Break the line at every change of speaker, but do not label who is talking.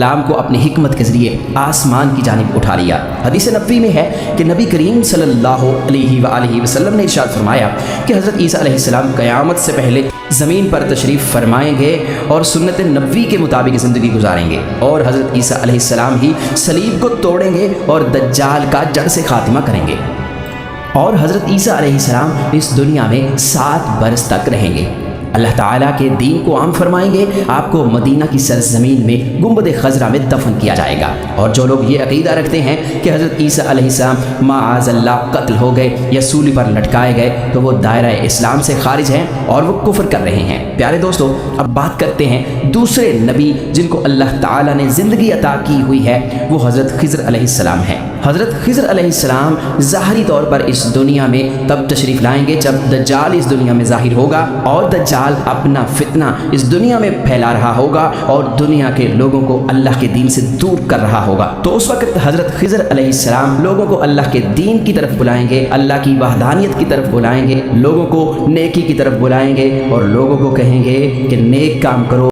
کلام کو اپنی حکمت کے ذریعے آسمان کی جانب اٹھا لیا۔ حدیث نبوی میں ہے کہ نبی کریم صلی اللہ علیہ وآلہ وسلم نے ارشاد فرمایا کہ حضرت عیسیٰ علیہ السلام قیامت سے پہلے زمین پر تشریف فرمائیں گے اور سنت نبوی کے مطابق زندگی گزاریں گے، اور حضرت عیسیٰ علیہ السلام ہی صلیب کو توڑیں گے اور دجال کا جڑ سے خاتمہ کریں گے، اور حضرت عیسیٰ علیہ السلام اس دنیا میں 7 برس تک رہیں گے۔ اللہ تعالیٰ کے دین کو عام فرمائیں گے، آپ کو مدینہ کی سرزمین میں گنبد خضرا میں دفن کیا جائے گا۔ اور جو لوگ یہ عقیدہ رکھتے ہیں کہ حضرت عیسیٰ علیہ السلام معاذ اللہ قتل ہو گئے یا سولی پر لٹکائے گئے تو وہ دائرہ اسلام سے خارج ہیں اور وہ کفر کر رہے ہیں۔ پیارے دوستو، اب بات کرتے ہیں دوسرے نبی جن کو اللہ تعالیٰ نے زندگی عطا کی ہوئی ہے، وہ حضرت خضر علیہ السلام ہیں۔ حضرت خضر علیہ السلام ظاہری طور پر اس دنیا میں تب تشریف لائیں گے جب دجال اس دنیا میں ظاہر ہوگا، اور دجال اپنا فتنہ اس دنیا میں پھیلا رہا ہوگا اور دنیا کے لوگوں کو اللہ کے دین سے دور کر رہا ہوگا۔ تو اس وقت حضرت خضر علیہ السلام لوگوں کو اللہ کے دین کی طرف بلائیں گے، اللہ کی وحدانیت کی طرف بلائیں گے، لوگوں کو نیکی کی طرف بلائیں گے اور لوگوں کو کہیں گے کہ نیک کام کرو۔